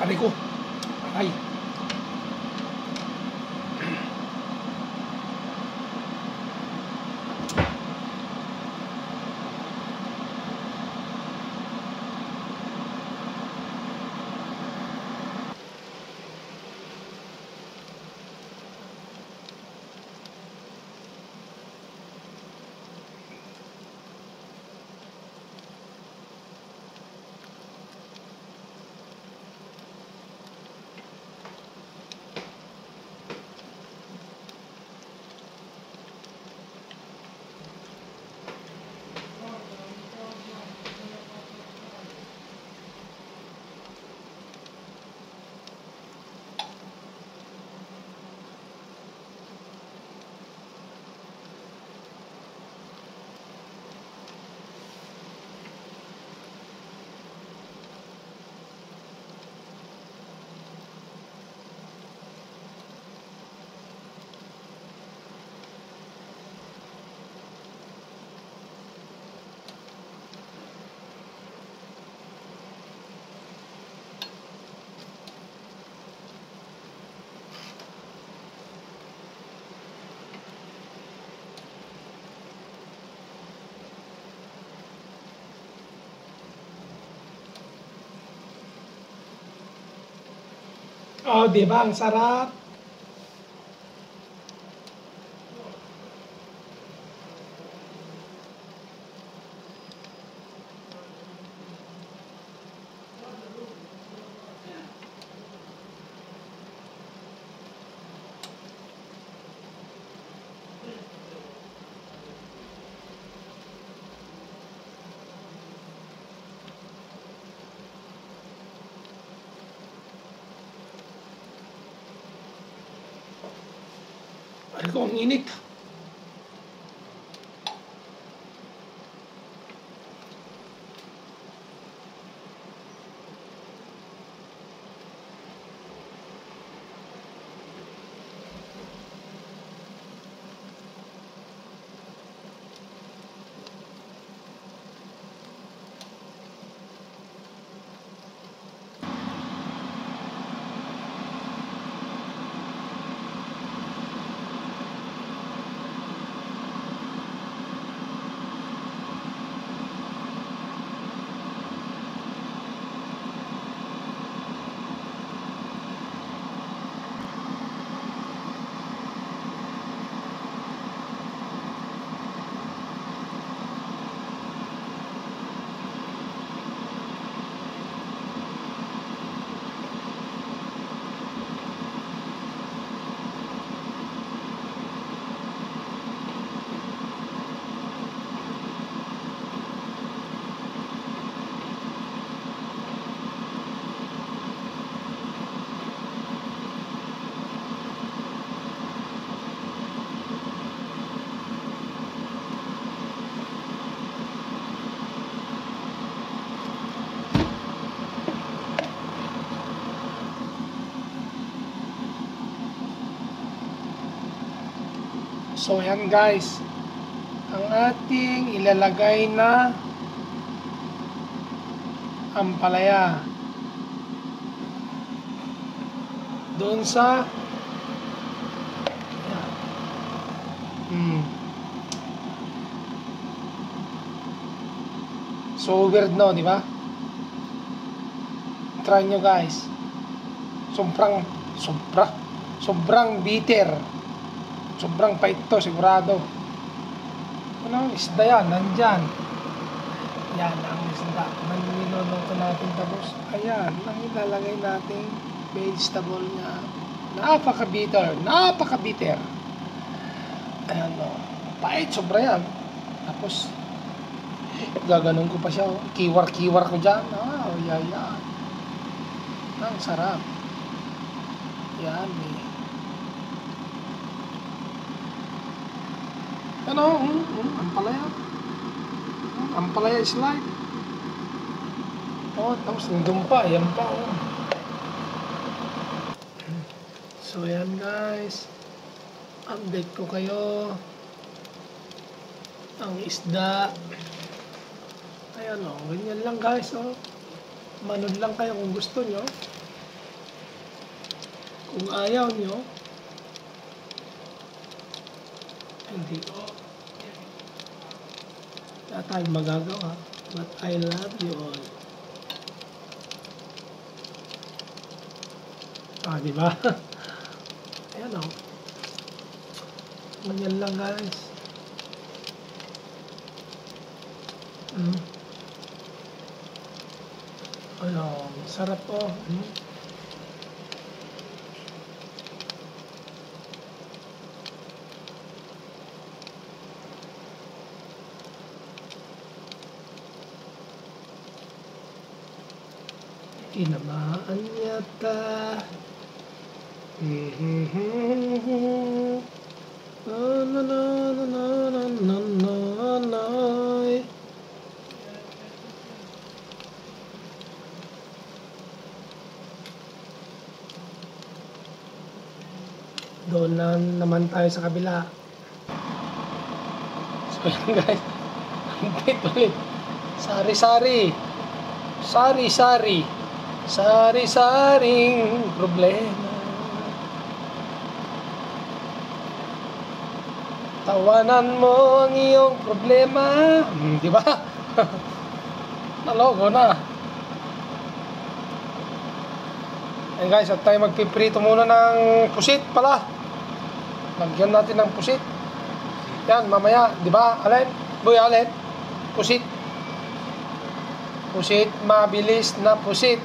Aray ko. Aray. Oh, di ba? Ang sarap. Aray ko, ang init. So yan guys, ang ating ilalagay na ampalaya doon sa so weird, no, di ba? Try nyo guys. Sobrang bitter. Sobrang pait to, sigurado. Ano, isda yan, nandyan. Yan ang isda. Niluluto natin tapos. Ayan, ang ilalagay natin vegetable niya. Napaka-bitter. Ayan o. Pait, sobra yan. Tapos, gaganon ko pa siya. Kiwar ko dyan. Yan. Ang sarap. Yan eh. Ano? Ampalaya. Ampalaya is life. Oh, tapos nandun pa. Yan pa. Oh. So, yan guys. Update ko kayo. Ang isda. Ayan o. Ganyan lang guys. Oh. Manood lang kayo kung gusto nyo. Kung ayaw nyo, hindi. Wala tayong magagawa. But I love you all. Diba? Ayan o. Ganyan lang guys. Ano, sarap po. Tinamaan yata. Na na na na na na na na. Doon na naman tayo sa kabila. So yun guys, update ulit. Sari-sari. Sari-sari. Sari-saring problema. Tawanan mo ang iyong problema. Di ba? Nalogo na. Ayan guys, at tayo magpiprito muna ng pusit pala. Lagyan natin ng pusit. Yan, mamaya, di ba? Alin? Boy, alin? Pusit. Pusit, mabilis na pusit.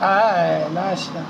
Ay, nasa.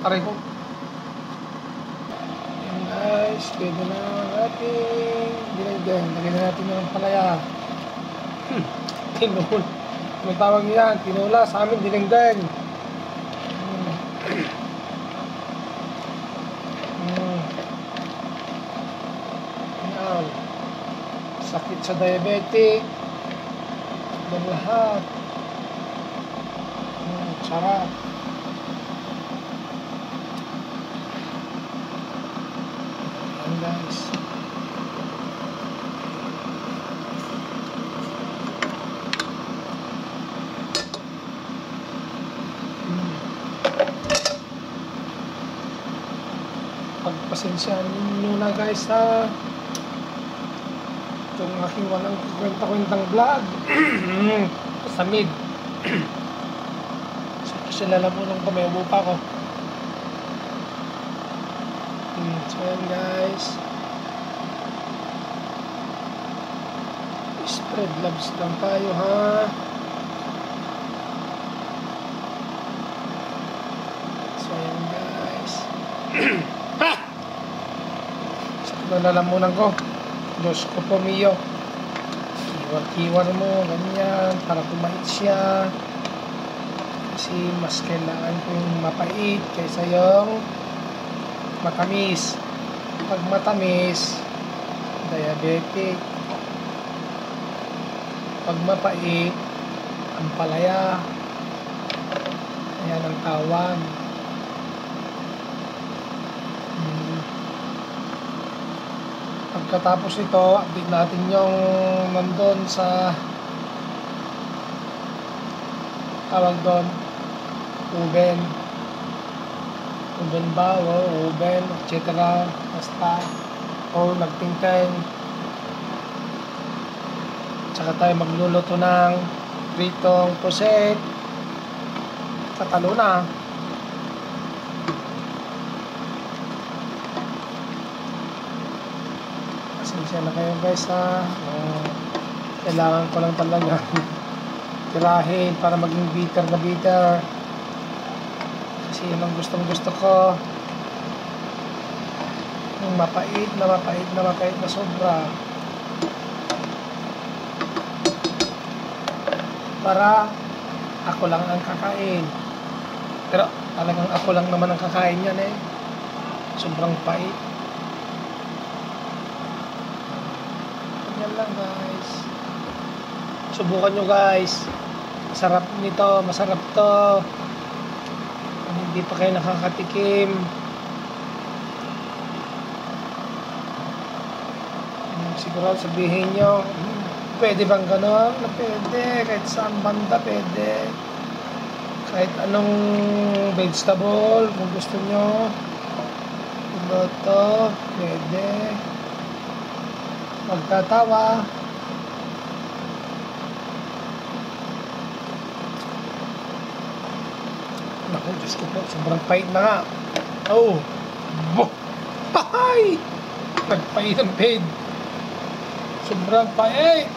Aray ko. Ayan guys, pwede na ating dinagdag. Lagyan na natin yung palaya. Tinul. May tawag yan, tinula. Sa amin, dinagdag. Ayan. Sakit sa diabetic. Dan lahat. Sarap. Ayan guys. Pagpasensyahan ninyo na guys ha. Itong aking walang kwenta-kwentang vlog. Sa mid. Sila lang unang kumewo pa ako. So yan guys. Spread loves lang tayo ha. So yan guys. Ha! Sakit na lalamunan ko. Diyos ko po miyo. Kiwar-kiwar mo. Ganyan. Para kumait siya. Kasi mas kailangan kong mapait kaysa yung matamis. Pag matamis, diabetic. Pag mapait, ang palaya. Ayan ang tawan. Pagkatapos ito, update natin yung nandun sa tawag doon. Uben ba o uben, etc. Basta o nagtingteng. Tsaka tayo magluluto ng pritong puset. Tatalo na. Pasensya na kayo guys ha. Kailangan ko lang talaga tirahin para maging bitter na bitter. Kasi yun ang gustong-gusto ko. Yung mapait na sobra. Para ako lang ang kakain. Pero talagang ako lang naman ang kakain yan eh. Sobrang pait. Ganyan lang guys. Subukan nyo guys. Masarap nito, masarap to. Kung hindi pa kayo nakakatikim, siguro sabihin nyo, Pwede bang gano'n? Pwede. Kahit saan banda pwede. Kahit anong vegetable kung gusto nyo. Luto. Pwede. Magtatawa. Naku, Diyos ko po. Sobrang pait na nga. Oh. Ay! Nagpait ang paid. Sobrang pait.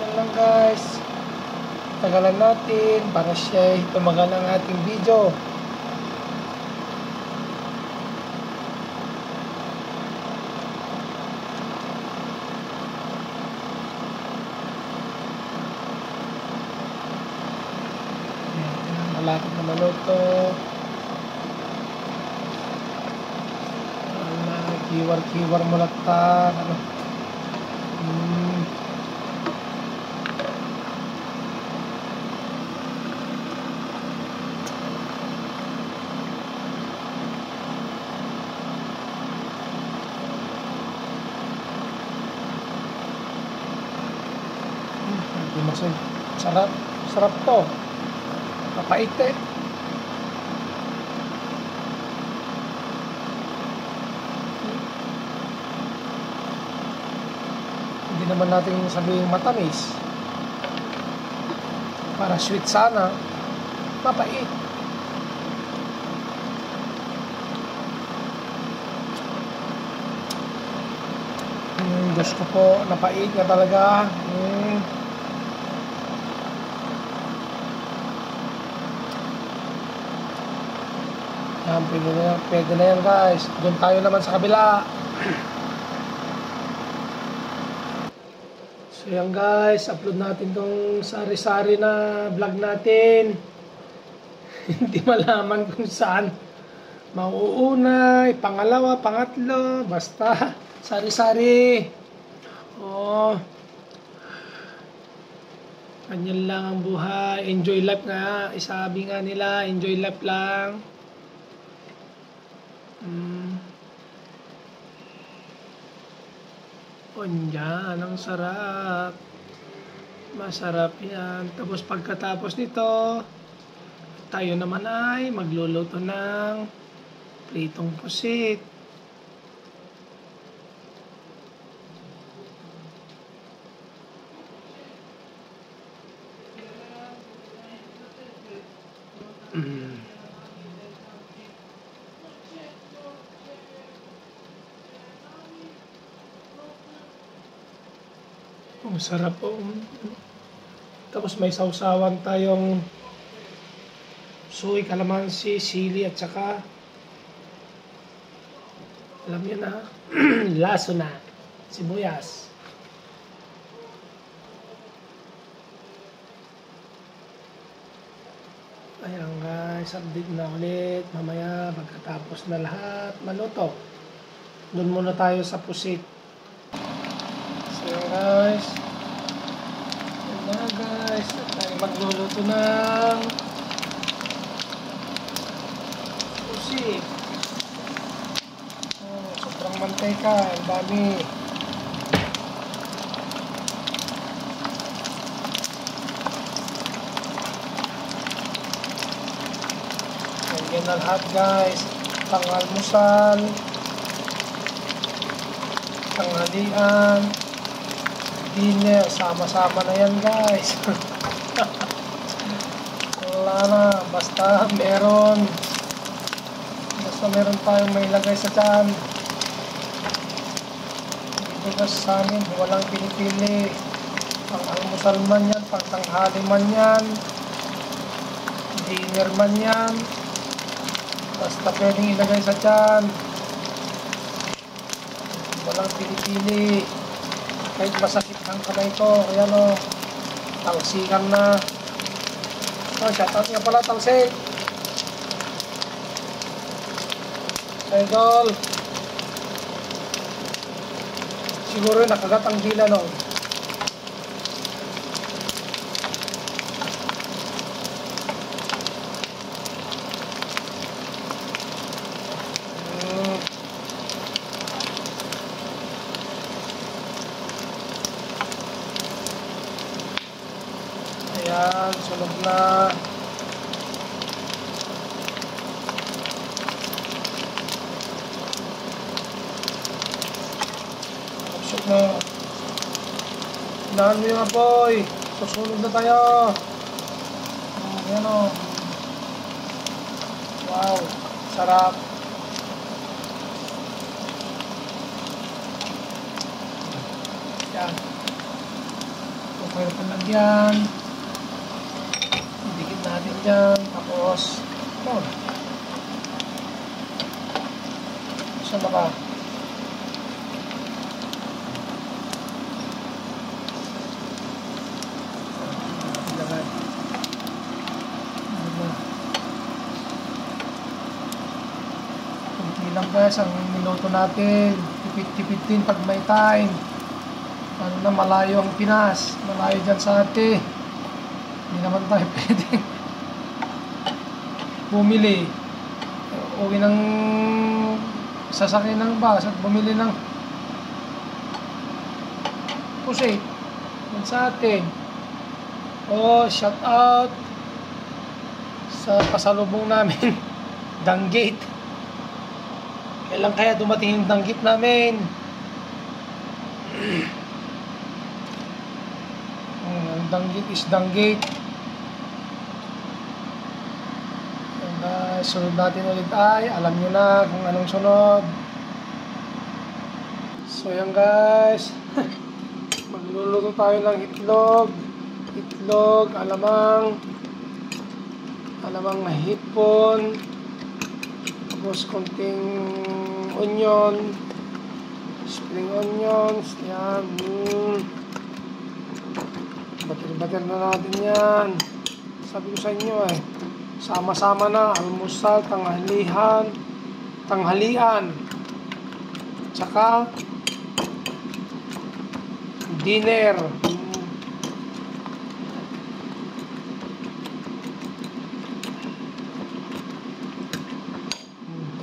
Yan lang guys. Tagalan natin para siya tumagal ang ating video. Malapit na maluto. Kiwar-kiwar mo lata. Ano? Sarap. Sarap to. Mapait eh. Hindi naman natin sabihin matamis. Para sweet sana. Mapait. Diyos ko po, napait na talaga. Yan, pwede na yan guys. Doon tayo naman sa kabila. So yan guys, upload natin tong sari-sari na vlog natin. Hindi malaman kung saan mauuna, pangalawa, pangatlo, basta sari-sari. Oh. Ganyan lang ang buhay. Enjoy life nga. Isabi nga nila, enjoy life lang. Yan, ang sarap. Masarap yan. Tapos pagkatapos nito, tayo naman ay magluluto ng pritong pusit. Oh, sarap po. Tapos may sausawan tayong suy, kalamansi, sili at saka alam niyo na laso na sibuyas. Ayan guys, update na ulit mamaya pagkatapos na lahat maluto. Doon muna tayo sa pusit. So guys, yan na guys, tayo magluluto ng pusit. Oh, sobrang mantika, ang dami. Yan na lahat guys, pang-almusal, tanghalian, dinner, sama-sama na yan guys. Wala na, basta meron tayong may lagay sa tiyan. Dito guys sa amin, walang pinipili. Pang-almusal man yan, pang-tanghali man yan, dinner man yan, basta pwedeng ilagay sa tiyan. Walang pinipili. Kahit masakit ang kamay ko, ayan o, talsikan na. Oh, shoutout nga pala, talsik. Idol. Siguro nakagat ang dila no. Yan, sunog na. Sunog na. Hinaan mo yung apoy. Susunog na tayo. Yan o. Wow, sarap. Yan. Okay na palagyan. Dikit natin yan. Tapos, ito. Saan na ba? Kunti lang guys ang niluto natin. Tipid-tipid din pag may time. Ano na, malayo ang Pinas. Malayo dyan sa ate. Hindi naman tayo pwede bumili. Uwi ng sasakyan ng bus at bumili ng pusay. Yan sa atin. Oh, shout out sa pasalubong namin. Danggit. Kailan kaya dumating yung danggit namin? Ang danggit is danggit. Sunod natin ulit ay alam nyo na kung anong sunod. So yan guys. Magluluto tayo ng itlog. Itlog, alamang mahipon. Tapos konting onion, spring onions. Yan. Batir-batir na natin yan. Sabi ko sa inyo sama-sama na, almusal, tanghalian, tsaka dinner.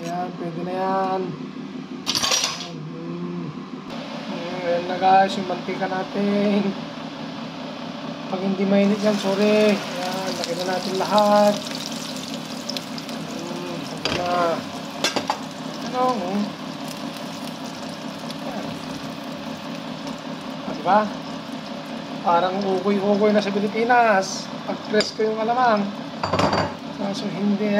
Yan, pwede na yan. Ayan na guys, yung mantika natin. Pag hindi mainit yan, sorry. Ayan, lagyan na natin lahat. Diba? Parang ukoy-ukoy na sa Pilipinas pag presko yung alamang. Kaso hindi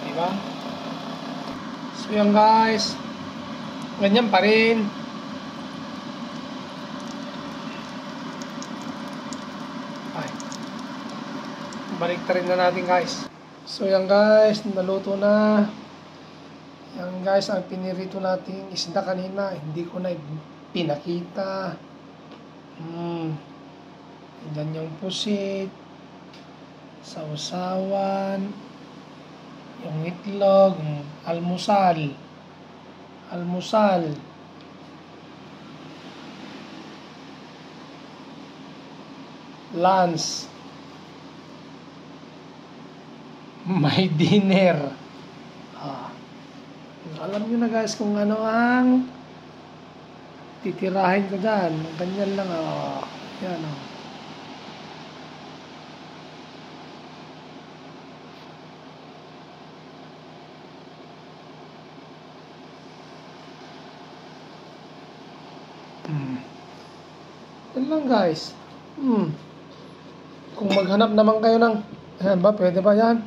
diba? So yan guys, ganyan pa rin. Ay, balik rin na natin guys. So yan guys, naluto na. Yan guys, ang pinirito natin isda kanina, hindi ko na pinakita. Yan yung pusit, sausawan, yung itlog, almusal, lunch, may dinner. Alam nyo na guys kung ano ang titirahin ko dyan. Ganyan lang. Yan Yan lang guys. Kung maghanap naman kayo ng ayan ba, pwede ba yan?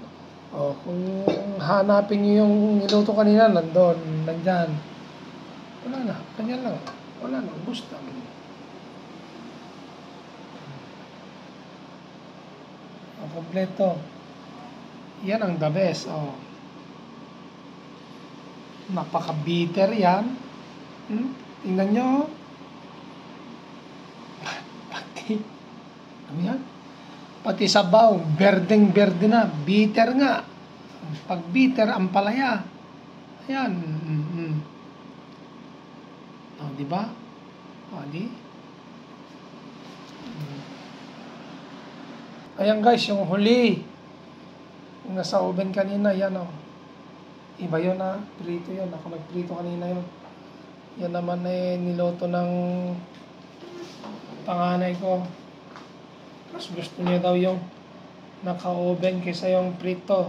Kung hanapin nyo yung niluto kanina, nandyan. Wala na, ganyan lang. Wala na, gusto. Ang kompleto. Yan ang the best. Napaka-bitter yan. Tingnan nyo. Ano yan? Pati sabaw, berdeng-berde na. Bitter nga. Pag bitter, ang palaya. Ayan. Diba? Di? Ayan guys, yung huli. Yung nasa oven kanina, yan o. Iba yun ha, prito yun. Ako nagprito kanina yun. Yan naman niloto ng panganay ko. Mas gusto niya daw yung naka-oven kaysa yung prito.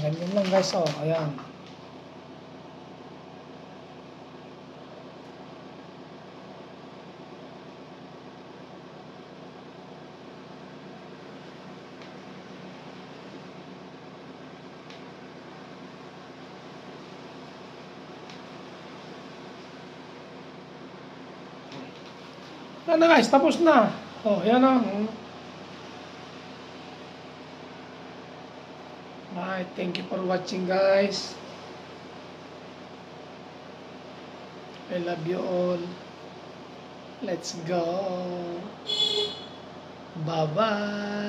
Ganyan lang guys, oh. Ayan. Yan na guys, tapos na. Oh, yan na. Bye. Thank you for watching guys. I love you all. Let's go. Bye-bye.